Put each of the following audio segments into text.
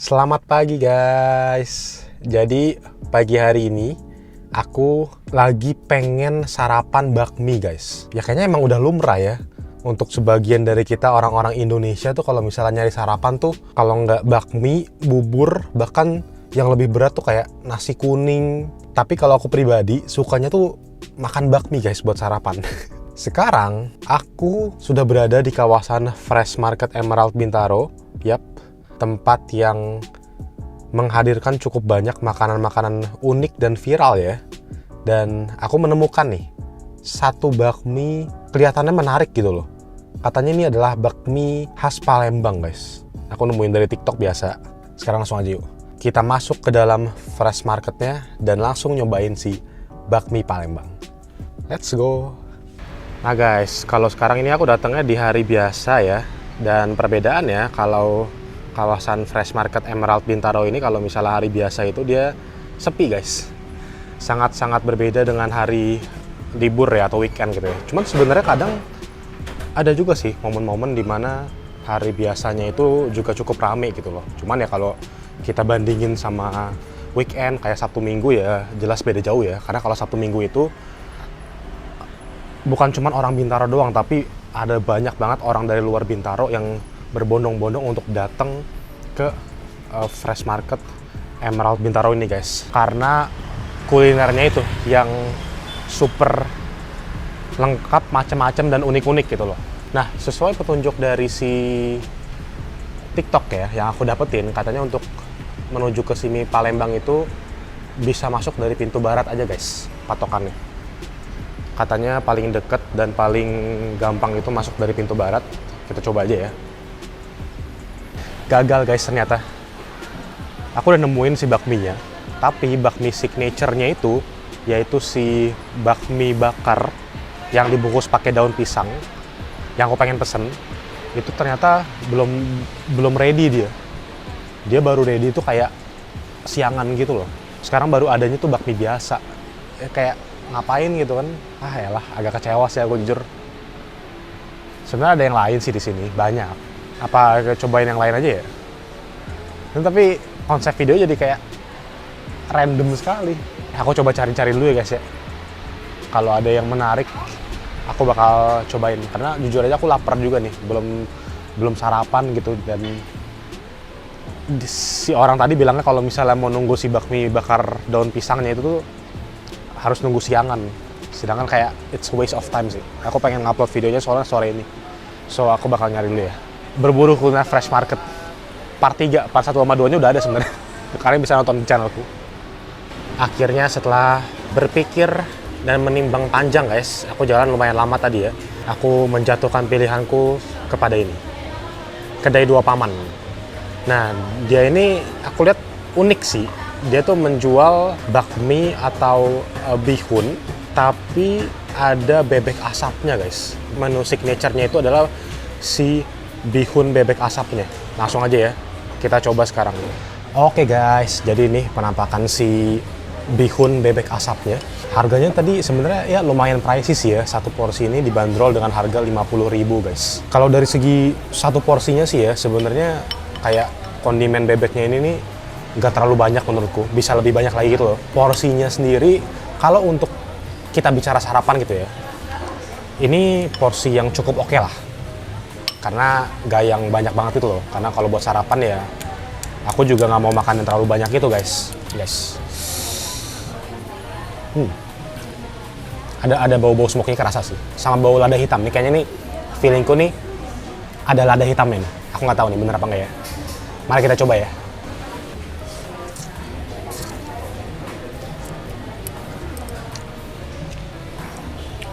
Selamat pagi guys. Jadi pagi hari ini aku lagi pengen sarapan bakmi guys. Ya kayaknya emang udah lumrah ya. Untuk sebagian dari kita orang-orang Indonesia tuh kalau misalnya nyari sarapan tuh kalau nggak bakmi, bubur, bahkan yang lebih berat tuh kayak nasi kuning. Tapi kalau aku pribadi sukanya tuh makan bakmi guys buat sarapan. Sekarang aku sudah berada di kawasan Fresh Market Emerald Bintaro. Yap, tempat yang menghadirkan cukup banyak makanan-makanan unik dan viral ya. Dan aku menemukan nih satu bakmi kelihatannya menarik gitu loh. Katanya ini adalah bakmi khas Palembang guys. Aku nemuin dari TikTok biasa. Sekarang langsung aja yuk. Kita masuk ke dalam fresh marketnya dan langsung nyobain si bakmi Palembang. Let's go. Nah guys, kalau sekarang ini aku datangnya di hari biasa ya. Dan perbedaannya kalau kawasan Fresh Market Emerald Bintaro ini kalau misalnya hari biasa itu dia sepi guys. Sangat-sangat berbeda dengan hari libur ya atau weekend gitu ya. Cuman sebenarnya kadang ada juga sih momen-momen dimana hari biasanya itu juga cukup rame gitu loh. Cuman ya kalau kita bandingin sama weekend kayak Sabtu Minggu ya jelas beda jauh ya. Karena kalau Sabtu Minggu itu bukan cuman orang Bintaro doang, tapi ada banyak banget orang dari luar Bintaro yang berbondong-bondong untuk datang ke Fresh Market Emerald Bintaro ini guys. Karena kulinernya itu yang super lengkap, macam-macam dan unik-unik gitu loh. Nah, sesuai petunjuk dari si TikTok ya yang aku dapetin, katanya untuk menuju ke sini Palembang itu bisa masuk dari pintu barat aja guys, patokannya. Katanya paling deket dan paling gampang itu masuk dari pintu barat. Kita coba aja ya. Gagal guys ternyata. Aku udah nemuin si bakminya, tapi bakmi signature-nya itu yaitu si bakmi bakar yang dibungkus pakai daun pisang yang aku pengen pesen. Itu ternyata belum ready dia. Dia baru ready itu kayak siangan gitu loh. Sekarang baru adanya tuh bakmi biasa. Kayak ngapain gitu kan? Ah yalah, agak kecewa sih aku jujur. Sebenarnya ada yang lain sih di sini, banyak. Apa cobain yang lain aja ya? Dan tapi konsep video jadi kayak random sekali. Aku coba cari-cari dulu ya guys ya. Kalau ada yang menarik, aku bakal cobain. Karena jujur aja aku lapar juga nih, belum sarapan gitu. Dan si orang tadi bilangnya kalau misalnya mau nunggu si bakmi bakar daun pisangnya itu tuh harus nunggu siangan. Sedangkan kayak it's waste of time sih. Aku pengen ngupload videonya soalnya sore ini. So aku bakal nyari dulu ya. Berburu kuliner Fresh Market part 3, part 1 sama 2 nya udah ada sebenarnya. Kalian bisa nonton di channelku. Akhirnya setelah berpikir dan menimbang panjang guys, aku jalan lumayan lama tadi ya. Aku menjatuhkan pilihanku kepada ini. Kedai Dua Paman. Nah, dia ini aku lihat unik sih. Dia tuh menjual bakmi atau bihun, tapi ada bebek asapnya guys. Menu signature-nya itu adalah si bihun bebek asapnya. Langsung aja ya, kita coba sekarang. Oke guys, jadi ini penampakan si bihun bebek asapnya. Harganya tadi sebenarnya ya lumayan pricey sih ya. Satu porsi ini dibanderol dengan harga 50.000 guys. Kalau dari segi satu porsinya sih ya, sebenarnya kayak kondimen bebeknya ini nih nggak terlalu banyak menurutku. Bisa lebih banyak lagi gitu loh. Porsinya sendiri, kalau untuk kita bicara sarapan gitu ya, ini porsi yang cukup oke lah. Karena nggak yang banyak banget itu loh. Karena kalau buat sarapan ya, aku juga nggak mau makan yang terlalu banyak itu guys. Ada bau-bau smoke-nya kerasa sih. Sama bau lada hitam nih. Kayaknya nih feelingku nih ada lada hitamnya nih. Aku nggak tahu nih bener apa nggak ya. Mari kita coba ya.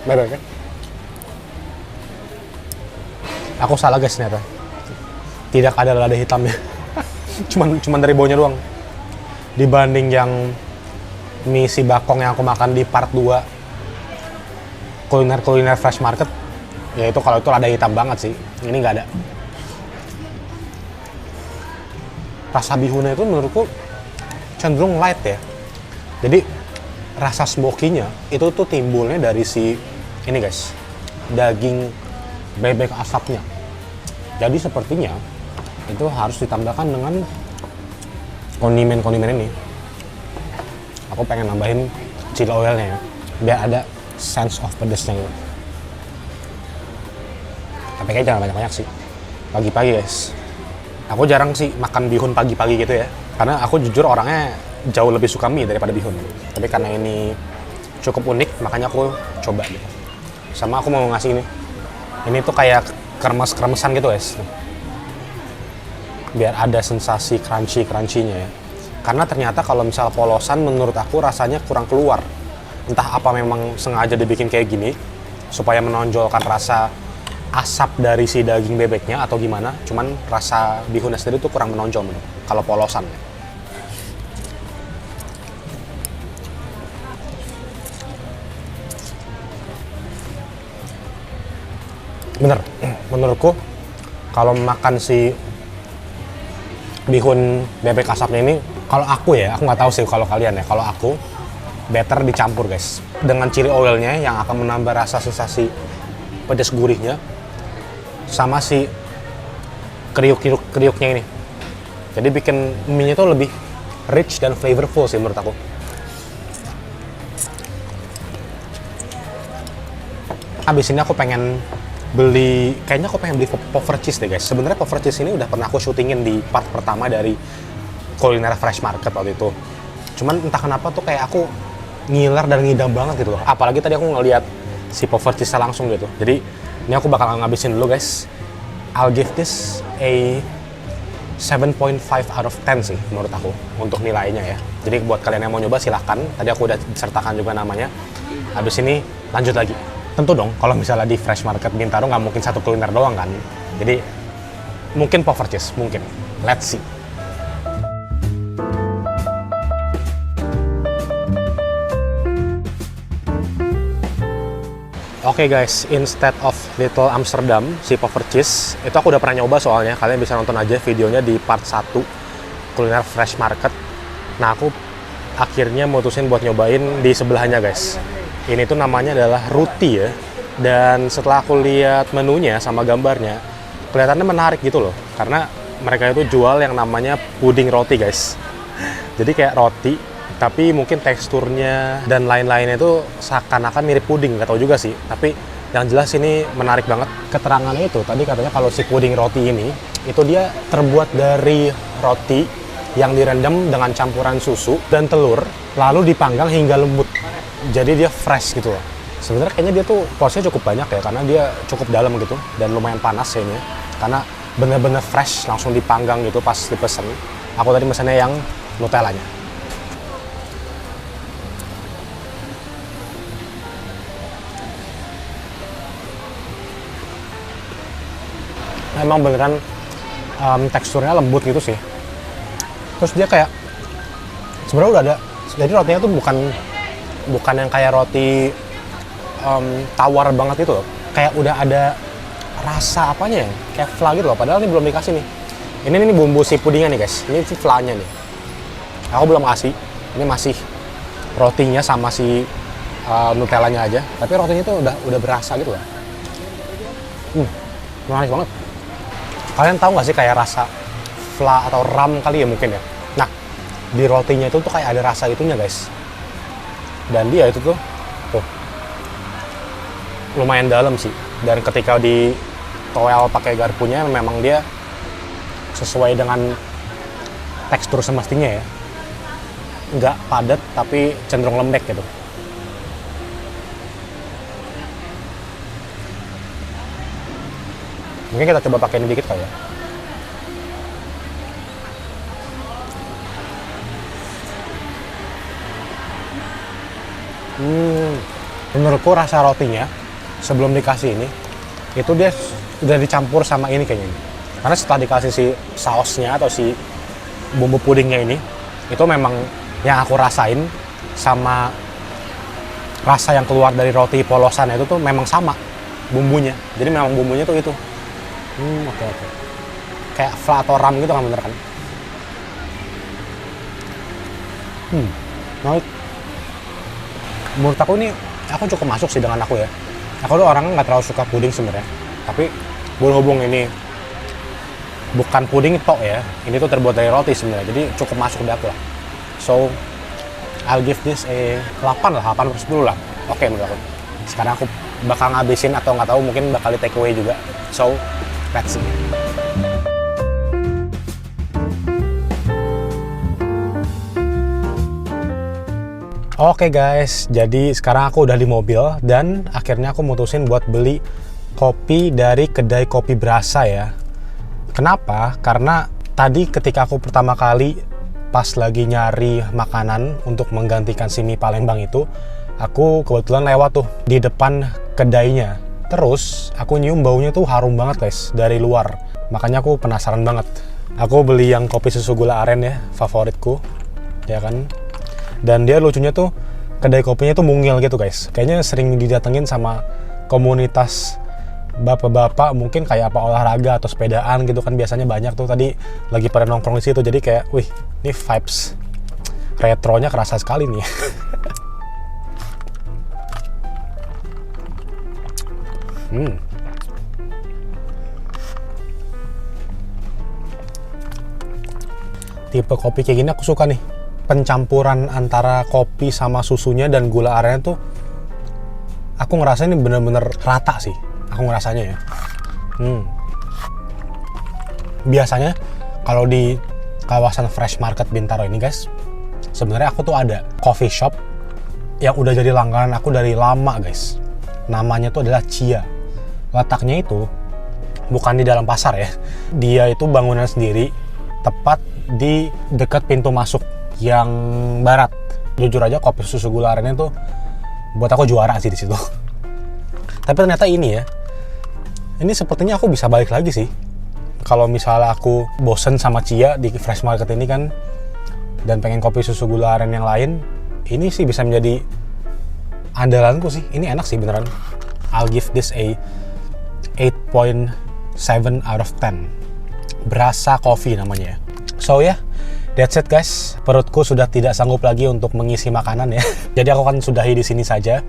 Bener kan? Aku salah guys ternyata. Tidak ada lada hitamnya. cuman dari baunya doang. Dibanding yang mie si bakong yang aku makan di part 2 kuliner Fresh Market, ya itu kalau itu lada hitam banget sih. Ini nggak ada. Rasa bihunnya itu menurutku cenderung light ya. Jadi rasa smoky-nya itu tuh timbulnya dari si ini guys, daging bebek asapnya. Jadi sepertinya itu harus ditambahkan dengan kondimen ini, aku pengen nambahin chili oilnya ya, biar ada sense of pedesnya gitu. Tapi kayaknya jangan banyak-banyak sih. Pagi-pagi guys, aku jarang sih makan bihun pagi-pagi gitu ya, karena aku jujur orangnya jauh lebih suka mie daripada bihun. Tapi karena ini cukup unik, makanya aku coba gitu. Sama aku mau ngasih ini tuh kayak kremes-kremesan gitu guys, biar ada sensasi crunchy-crunchy-nya ya. Karena ternyata kalau misal polosan menurut aku rasanya kurang keluar. Entah apa memang sengaja dibikin kayak gini supaya menonjolkan rasa asap dari si daging bebeknya atau gimana, cuman rasa bihunnya sendiri tuh kurang menonjol menurut kalau polosan ya. Bener, menurutku kalau makan si bihun bebek asapnya ini, kalau aku ya, aku nggak tahu sih kalau kalian ya, kalau aku better dicampur guys dengan chili oilnya yang akan menambah rasa sensasi pedas gurihnya, sama si kriuk-kriuknya ini. Jadi bikin mie-nya tuh lebih rich dan flavorful sih menurut aku. Habis ini aku pengen beli puffer cheese deh guys. Sebenarnya puffer cheese ini udah pernah aku syutingin di part pertama dari kuliner fresh market waktu itu. Cuman entah kenapa tuh kayak aku ngiler dan ngidam banget gitu loh. Apalagi tadi aku ngeliat si puffer cheese langsung gitu. Jadi ini aku bakal ngabisin dulu guys. I'll give this a 7.5 out of 10 sih menurut aku untuk nilainya ya. Jadi buat kalian yang mau nyoba silahkan. Tadi aku udah sertakan juga namanya. Habis ini lanjut lagi. Tentu dong, kalau misalnya di Fresh Market Bintaro nggak mungkin satu kuliner doang kan. Jadi mungkin puffer cheese, mungkin. Let's see. Oke guys, instead of Little Amsterdam, si puffer cheese, itu aku udah pernah nyoba soalnya. Kalian bisa nonton aja videonya di part 1 kuliner Fresh Market. Nah, aku akhirnya mutusin buat nyobain di sebelahnya guys. Ini tuh namanya adalah Ruti ya. Dan setelah aku lihat menunya sama gambarnya, kelihatannya menarik gitu loh. Karena mereka itu jual yang namanya puding roti guys. Jadi kayak roti, tapi mungkin teksturnya dan lain-lainnya itu seakan-akan mirip puding, nggak tahu juga sih. Tapi yang jelas ini menarik banget. Keterangannya itu tadi katanya kalau si puding roti ini itu dia terbuat dari roti yang direndam dengan campuran susu dan telur, lalu dipanggang hingga lembut. Jadi dia fresh gitu loh. Sebenarnya kayaknya dia tuh porsinya cukup banyak ya, karena dia cukup dalam gitu dan lumayan panas kayaknya. Karena bener-bener fresh, langsung dipanggang gitu pas dipesen. Aku tadi mesennya yang Nutellanya. Emang beneran teksturnya lembut gitu sih. Terus dia kayak sebenarnya udah ada, jadi rotinya tuh bukan yang kayak roti tawar banget itu loh. Kayak udah ada rasa apanya ya, kayak fla gitu loh. Padahal ini belum dikasih nih. Ini bumbu si pudingnya nih guys. Ini si flanya nih. Aku belum kasih. Ini masih rotinya sama si Nutellanya aja. Tapi rotinya tuh udah berasa gitu loh. Menarik banget. Kalian tahu nggak sih kayak rasa fla atau ram kali ya mungkin ya. Nah, di rotinya itu tuh kayak ada rasa itunya guys. Dan dia itu tuh lumayan dalam sih. Dan ketika di toel pakai garpunya memang dia sesuai dengan tekstur semestinya ya. Nggak padat tapi cenderung lembek gitu. Mungkin kita coba pakai ini dikit kali ya. Menurutku rasa rotinya sebelum dikasih ini itu dia udah dicampur sama ini kayaknya. Karena setelah dikasih si sausnya atau si bumbu pudingnya ini, itu memang yang aku rasain sama rasa yang keluar dari roti polosan itu tuh memang sama bumbunya. Jadi memang bumbunya tuh itu. Oke. Kayak fla atau ram gitu kan, bener kan? Nah, menurut aku ini aku cukup masuk sih dengan aku ya. Aku tuh orangnya nggak terlalu suka puding sebenarnya. Tapi berhubung ini bukan puding tok ya. Ini tuh terbuat dari roti sebenarnya. Jadi cukup masuk di aku lah. So, I'll give this a 8 lah, 8/10 lah. Oke menurut aku. Sekarang aku bakal ngabisin atau nggak tahu mungkin bakal di take away juga. So, let's see. Oke guys, jadi sekarang aku udah di mobil dan akhirnya aku mutusin buat beli kopi dari kedai kopi berasa ya. Kenapa? Karena tadi ketika aku pertama kali pas lagi nyari makanan untuk menggantikan si mie Palembang itu, aku kebetulan lewat tuh di depan kedainya. Terus aku nyium baunya tuh harum banget guys dari luar. Makanya aku penasaran banget. Aku beli yang kopi susu gula aren ya, favoritku. Ya kan? Dan dia lucunya tuh kedai kopinya tuh mungil gitu guys. Kayaknya sering didatengin sama komunitas bapak-bapak mungkin kayak apa olahraga atau sepedaan gitu kan, biasanya banyak tuh tadi lagi pada nongkrong di situ. Jadi kayak, wih, ini vibes retronya kerasa sekali nih. Tipe kopi kayak gini aku suka nih. Pencampuran antara kopi sama susunya dan gula arennya tuh aku ngerasa ini bener-bener rata sih, aku ngerasanya ya. Biasanya kalau di kawasan Fresh Market Bintaro ini guys, sebenarnya aku tuh ada coffee shop yang udah jadi langganan aku dari lama guys. Namanya tuh adalah Chia. Letaknya itu bukan di dalam pasar ya, dia itu bangunan sendiri tepat di dekat pintu masuk yang barat. Jujur aja kopi susu gula arennya tuh buat aku juara sih di situ. Tapi ternyata ini ya, ini sepertinya aku bisa balik lagi sih. Kalau misalnya aku bosen sama Chia di Fresh Market ini kan, dan pengen kopi susu gula aren yang lain, ini sih bisa menjadi andalanku sih. Ini enak sih beneran. I'll give this a 8.7 out of 10. Berasa coffee namanya. So ya, that's it guys. Perutku sudah tidak sanggup lagi untuk mengisi makanan ya. Jadi aku akan sudahi di sini saja.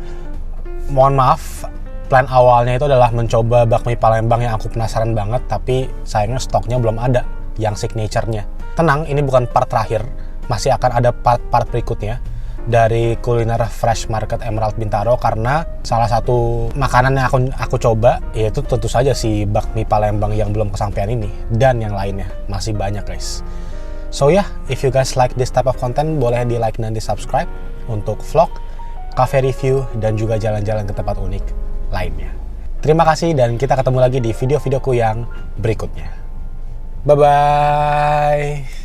Mohon maaf, plan awalnya itu adalah mencoba bakmi Palembang yang aku penasaran banget, tapi sayangnya stoknya belum ada yang signature-nya. Tenang, ini bukan part terakhir. Masih akan ada part-part berikutnya dari kuliner Fresh Market Emerald Bintaro, karena salah satu makanan yang aku coba yaitu tentu saja si bakmi Palembang yang belum kesampaian ini, dan yang lainnya masih banyak guys. So yeah, if you guys like this type of content, boleh di like dan di subscribe untuk vlog, cafe review, dan juga jalan-jalan ke tempat unik lainnya. Terima kasih dan kita ketemu lagi di video-videoku yang berikutnya. Bye-bye!